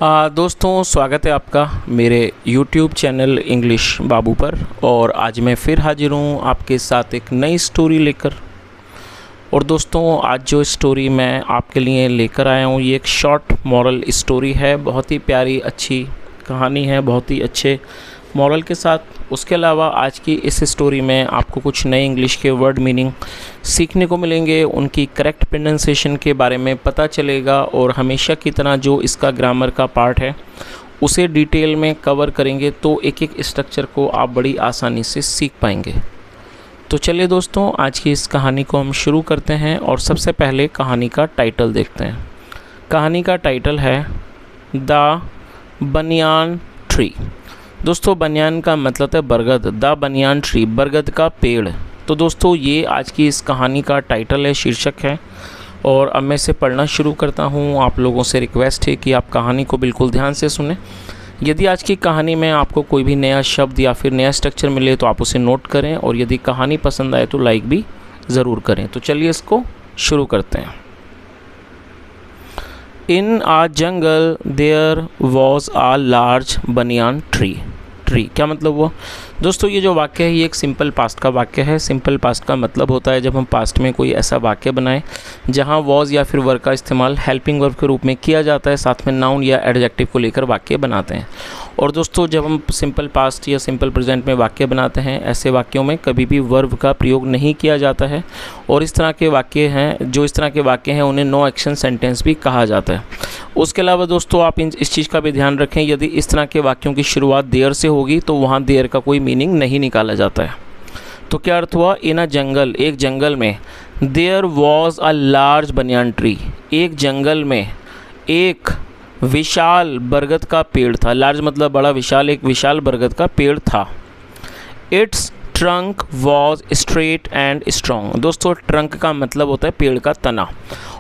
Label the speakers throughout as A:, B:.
A: दोस्तों स्वागत है आपका मेरे YouTube चैनल इंग्लिश बाबू पर। और आज मैं फिर हाजिर हूँ आपके साथ एक नई स्टोरी लेकर। और दोस्तों आज जो स्टोरी मैं आपके लिए लेकर आया हूँ ये एक शॉर्ट मॉरल स्टोरी है। बहुत ही प्यारी अच्छी कहानी है, बहुत ही अच्छे मॉरल के साथ। उसके अलावा आज की इस स्टोरी में आपको कुछ नए इंग्लिश के वर्ड मीनिंग सीखने को मिलेंगे, उनकी करेक्ट प्रोनाउंसिएशन के बारे में पता चलेगा और हमेशा की तरह जो इसका ग्रामर का पार्ट है उसे डिटेल में कवर करेंगे, तो एक एक स्ट्रक्चर को आप बड़ी आसानी से सीख पाएंगे। तो चलिए दोस्तों आज की इस कहानी को हम शुरू करते हैं और सबसे पहले कहानी का टाइटल देखते हैं। कहानी का टाइटल है द बनियान ट्री। दोस्तों बनियान का मतलब है बरगद, द बनियान ट्री बरगद का पेड़। तो दोस्तों ये आज की इस कहानी का टाइटल है, शीर्षक है। और अब मैं इसे पढ़ना शुरू करता हूँ। आप लोगों से रिक्वेस्ट है कि आप कहानी को बिल्कुल ध्यान से सुनें। यदि आज की कहानी में आपको कोई भी नया शब्द या फिर नया स्ट्रक्चर मिले तो आप उसे नोट करें, और यदि कहानी पसंद आए तो लाइक भी ज़रूर करें। तो चलिए इसको शुरू करते हैं। In a jungle there was a large banyan tree। क्या मतलब हुआ दोस्तों? ये जो वाक्य है ये एक सिंपल पास्ट का वाक्य है। सिंपल पास्ट का मतलब होता है जब हम पास्ट में कोई ऐसा वाक्य बनाएं जहां वॉज या फिर वर्ब का इस्तेमाल हेल्पिंग वर्ब के रूप में किया जाता है, साथ में नाउन या एडजेक्टिव को लेकर वाक्य बनाते हैं। और दोस्तों जब हम सिंपल पास्ट या सिंपल प्रेजेंट में वाक्य बनाते हैं, ऐसे वाक्यों में कभी भी वर्ब का प्रयोग नहीं किया जाता है। और इस तरह के वाक्य हैं उन्हें नो एक्शन सेंटेंस भी कहा जाता है। उसके अलावा दोस्तों आप इस चीज़ का भी ध्यान रखें, यदि इस तरह के वाक्यों की शुरुआत देयर से होगी तो वहाँ देयर का कोई मीनिंग नहीं निकाला जाता है। तो क्या अर्थ हुआ? इन अ जंगल, एक जंगल में, there was a large banyan tree, एक जंगल में एक विशाल बरगद का पेड़ था। लार्ज मतलब बड़ा, विशाल एक विशाल बरगद का पेड़ था। It's trunk was straight and strong. दोस्तों ट्रंक का मतलब होता है पेड़ का तना,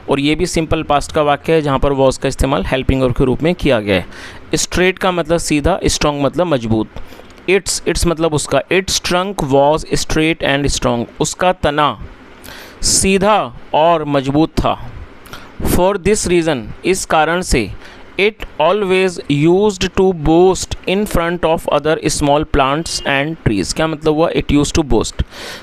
A: और ये भी सिंपल पास्ट का वाक्य है जहाँ पर वॉज का इस्तेमाल हेल्पिंग वर्ब के रूप में किया गया है। स्ट्रेट का मतलब सीधा, स्ट्रॉन्ग मतलब मजबूत। इट्स मतलब उसका, it's trunk was straight and strong, उसका तना सीधा और मजबूत था। फॉर दिस रीज़न, इस कारण से, it always used to boast in front of other small plants and trees. क्या मतलब हुआ? It use to boast.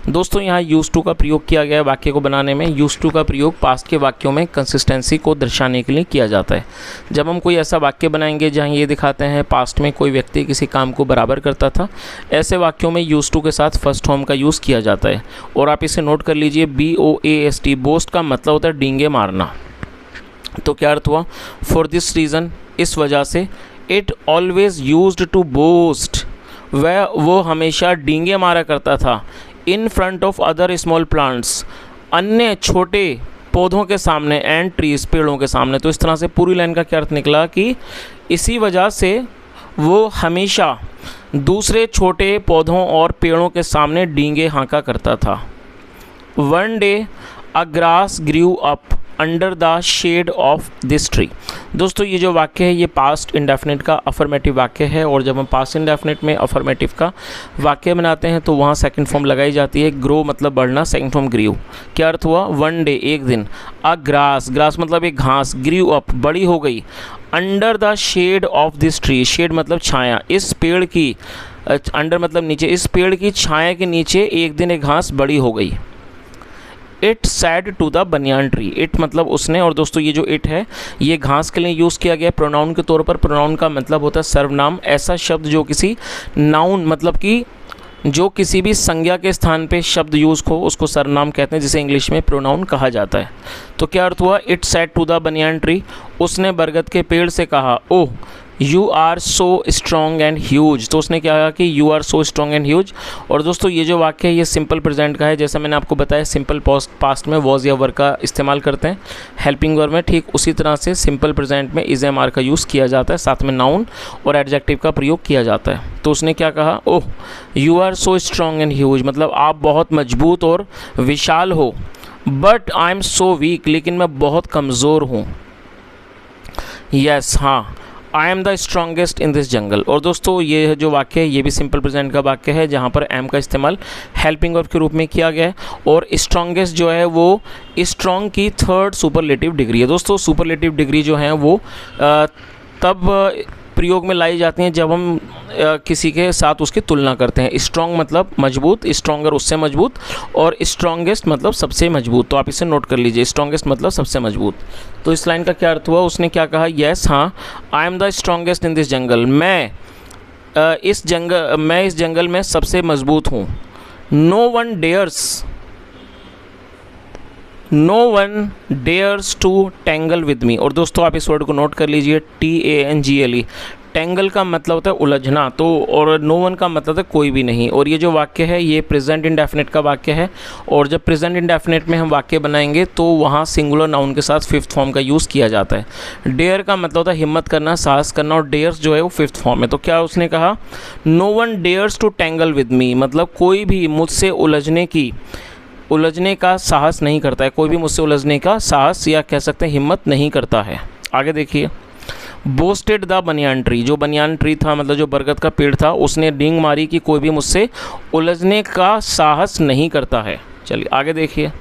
A: दोस्तों यहाँ यूज टू का प्रयोग किया गया है वाक्य को बनाने में। यूज टू का प्रयोग पास्ट के वाक्यों में कंसिस्टेंसी को दर्शाने के लिए किया जाता है। जब हम कोई ऐसा वाक्य बनाएंगे जहाँ ये दिखाते हैं पास्ट में कोई व्यक्ति किसी काम को बराबर करता था, ऐसे वाक्यों में यूज टू के साथ फर्स्ट फॉर्म का यूज़ किया जाता है। और आप इसे नोट कर लीजिए, BOAST, बोस्ट का मतलब होता है डींगे मारना। तो क्या अर्थ हुआ? फॉर दिस रीज़न, इस वजह से, it always used to boast, वो हमेशा डींगे मारा करता था। In front of other small plants, अन्य छोटे पौधों के सामने, एंड ट्रीज पेड़ों के सामने। तो इस तरह से पूरी लाइन का क्या अर्थ निकला कि इसी वजह से वो हमेशा दूसरे छोटे पौधों और पेड़ों के सामने डींगे हाँका करता था। One day a grass grew up under the shade of this tree. दोस्तों ये जो वाक्य है ये पास्ट इंडेफिनिट का अफर्मेटिव वाक्य है, और जब हम पास्ट इंडेफिनिट में अफर्मेटिव का वाक्य बनाते हैं तो वहाँ सेकंड फॉर्म लगाई जाती है। ग्रो मतलब बढ़ना, सेकंड फॉर्म ग्रीव। क्या अर्थ हुआ? वन डे, एक दिन, अ ग्रास मतलब एक घास, ग्रीव अप बड़ी हो गई, under the shade of this tree, shade मतलब छाया, इस पेड़ की, अंडर मतलब नीचे, इस पेड़ की छाया के नीचे एक दिन एक घास बड़ी हो गई। It said to the banyan tree, it मतलब उसने, और दोस्तों ये जो इट है ये घास के लिए यूज़ किया गया प्रोनाउन के तौर पर। प्रोनाउन का मतलब होता है सर्वनाम, ऐसा शब्द जो किसी नाउन मतलब कि जो किसी भी संज्ञा के स्थान पे शब्द यूज़ हो उसको सर्वनाम कहते हैं, जिसे इंग्लिश में प्रोनाउन कहा जाता है। तो क्या अर्थ हुआ? It said to the banyan tree, उसने बरगद के पेड़ से कहा, oh you are so strong and huge. तो उसने क्या कहा कि you are so strong and huge. और दोस्तों ये जो वाक्य है ये सिंपल प्रेजेंट का है। जैसा मैंने आपको बताया सिंपल पास्ट में वॉज या वर्ब का इस्तेमाल करते हैं हेल्पिंग वर्ब में, ठीक उसी तरह से सिंपल प्रेजेंट में इज एम आर का यूज़ किया जाता है, साथ में नाउन और एडजेक्टिव का प्रयोग किया जाता है। तो उसने क्या कहा? Oh you are so strong and huge, मतलब आप बहुत मजबूत और विशाल हो। But I am so weak, लेकिन मैं बहुत कमज़ोर हूँ। यस, हाँ, I am the strongest in this jungle. और दोस्तों ये जो वाक्य है ये भी सिंपल प्रेजेंट का वाक्य है जहाँ पर एम का इस्तेमाल हेल्पिंग वर्ब के रूप में किया गया है। और स्ट्रॉन्गेस्ट जो है वो स्ट्रॉन्ग की थर्ड सुपरलेटिव डिग्री है। दोस्तों सुपरलेटिव डिग्री जो है वो तब प्रयोग में लाई जाती हैं जब हम किसी के साथ उसकी तुलना करते हैं। स्ट्रॉन्ग मतलब मजबूत, स्ट्रॉन्गर उससे मजबूत, और स्ट्रॉन्गेस्ट मतलब सबसे मजबूत। तो आप इसे नोट कर लीजिए, स्ट्रॉन्गेस्ट मतलब सबसे मजबूत। तो इस लाइन का क्या अर्थ हुआ, उसने क्या कहा, यस हाँ, I am the strongest in this jungle, मैं इस जंगल में सबसे मजबूत हूँ। No one dares to tangle with me. और दोस्तों आप इस वर्ड को नोट कर लीजिए, TANGLE। टेंगल का मतलब होता है उलझना, तो और नो वन का मतलब है कोई भी नहीं। और ये जो वाक्य है ये प्रेजेंट इंडेफिनिट का वाक्य है, और जब प्रेजेंट इंडेफिनिट में हम वाक्य बनाएंगे तो वहाँ सिंगुलर नाउन के साथ फिफ्थ फॉर्म का यूज़ किया जाता है। डेयर का मतलब होता है हिम्मत करना, साहस करना, और डेयर्स जो है वो फिफ्थ फॉर्म है। तो क्या उसने कहा, no one dares to tangle with me, मतलब कोई भी मुझसे उलझने का साहस नहीं करता है, कोई भी मुझसे उलझने का साहस या कह सकते हैं हिम्मत नहीं करता है। आगे देखिए, बोस्टेड द बनियान ट्री, जो बनियान ट्री था मतलब जो बरगद का पेड़ था, उसने डींग मारी कि कोई भी मुझसे उलझने का साहस नहीं करता है। चलिए आगे देखिए,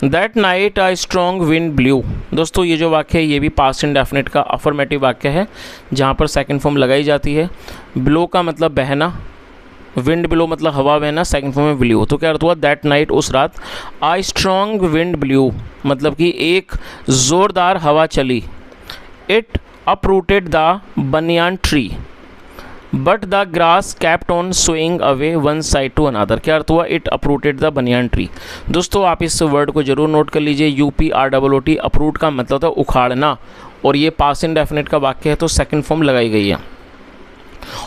A: that night a strong wind blue. दोस्तों ये जो वाक्य है ये भी पास्ट इंडेफिनिट का अफर्मेटिव वाक्य है, जहाँ पर सेकंड फॉर्म लगाई जाती है। ब्लो का मतलब बहना, विंड ब्लो मतलब हवा बहना, सेकंड फॉर्म में ब्लू। तो क्या अर्थ हुआ, दैट नाइट उस रात, आ स्ट्रॉन्ग विंड ब्लू, मतलब कि एक ज़ोरदार हवा चली। It uprooted the banyan tree but the grass kept on swinging away one side to another. क्या अर्थ हुआ, it uprooted the banyan tree. दोस्तों आप इस वर्ड को जरूर नोट कर लीजिए, UPROOT। अपरूट का मतलब होता है उखाड़ना, और ये पास्ट इंडेफिनिट का वाक्य है तो सेकंड फॉर्म लगाई गई है।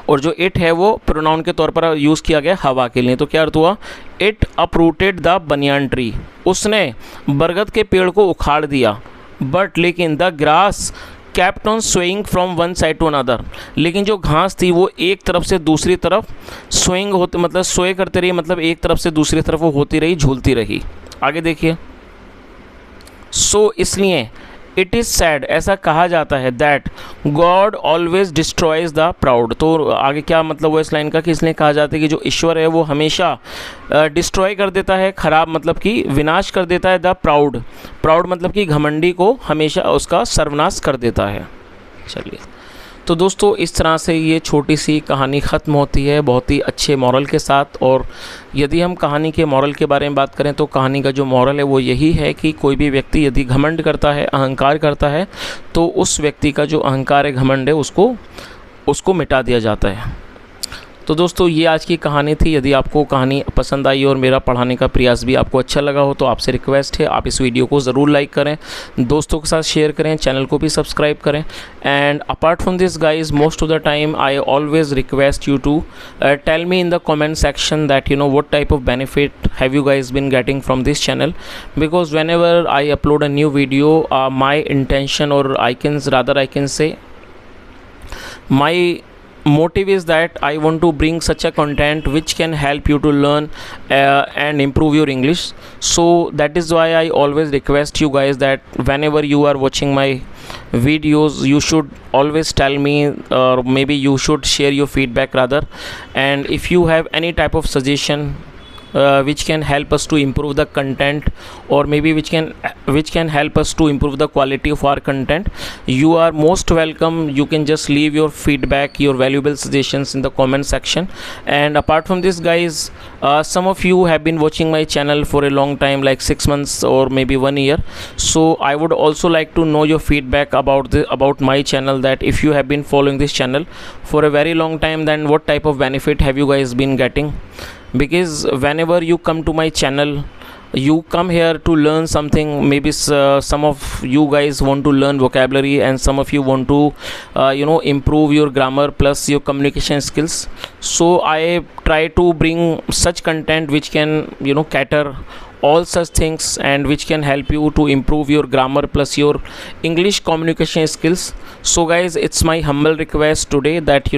A: और जो इट है वो प्रोनाउन के तौर पर यूज़ किया गया हवा के लिए। तो क्या अर्थ हुआ, it uprooted the banyan tree, उसने बरगद के पेड़ को उखाड़ दिया। बट लेकिन the grass kept on swing from one side to another, लेकिन जो घास थी वो एक तरफ से दूसरी तरफ स्विंग होते मतलब सोए करते रही, मतलब एक तरफ से दूसरी तरफ वो होती रही, झूलती रही। आगे देखिए, सो इसलिए इट इज़ सैड, ऐसा कहा जाता है, that God always destroys the proud. तो आगे क्या मतलब वो इस लाइन का, कि इसलिए कहा जाता है कि जो ईश्वर है वो हमेशा डिस्ट्रॉय कर देता है, खराब मतलब कि विनाश कर देता है, द प्राउड मतलब कि घमंडी को हमेशा उसका सर्वनाश कर देता है। चलिए, तो दोस्तों इस तरह से ये छोटी सी कहानी ख़त्म होती है बहुत ही अच्छे मॉरल के साथ। और यदि हम कहानी के मॉरल के बारे में बात करें तो कहानी का जो मॉरल है वो यही है कि कोई भी व्यक्ति यदि घमंड करता है, अहंकार करता है, तो उस व्यक्ति का जो अहंकार है, घमंड है, उसको मिटा दिया जाता है। तो दोस्तों ये आज की कहानी थी। यदि आपको कहानी पसंद आई और मेरा पढ़ाने का प्रयास भी आपको अच्छा लगा हो तो आपसे रिक्वेस्ट है आप इस वीडियो को ज़रूर लाइक करें, दोस्तों के साथ शेयर करें, चैनल को भी सब्सक्राइब करें। And apart from this guys, most of the time I always request you to tell me in the comment section that what type of benefit have you guys been getting from this channel, because whenever I upload a new video, my intention, or I can say my motive is that I want to bring such a content which can help you to learn and improve your English. So that is why I always request you guys that whenever you are watching my videos, you should always tell me, or maybe you should share your feedback rather. And if you have any type of suggestion which can help us to improve the content, or maybe which can help us to improve the quality of our content, you are most welcome. You can just leave your feedback, your valuable suggestions in the comment section. And apart from this guys, some of you have been watching my channel for a long time, like 6 months or maybe 1 year. So I would also like to know your feedback about my channel, that if you have been following this channel for a very long time, then what type of benefit have you guys been getting. Because whenever you come to my channel, you come here to learn something. Maybe some of you guys want to learn vocabulary, and some of you want to improve your grammar plus your communication skills. So I try to bring such content which can cater all such things, and which can help you to improve your grammar plus your English communication skills. So guys, it's my humble request today that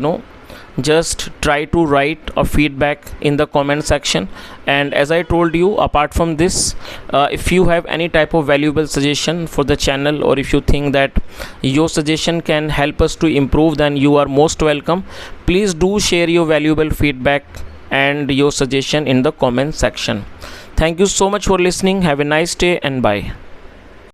A: just try to write a feedback in the comment section. And as I told you, apart from this, if you have any type of valuable suggestion for the channel, or if you think that your suggestion can help us to improve, then you are most welcome. Please do share your valuable feedback and your suggestion in the comment section. Thank you so much for listening, have a nice day and bye.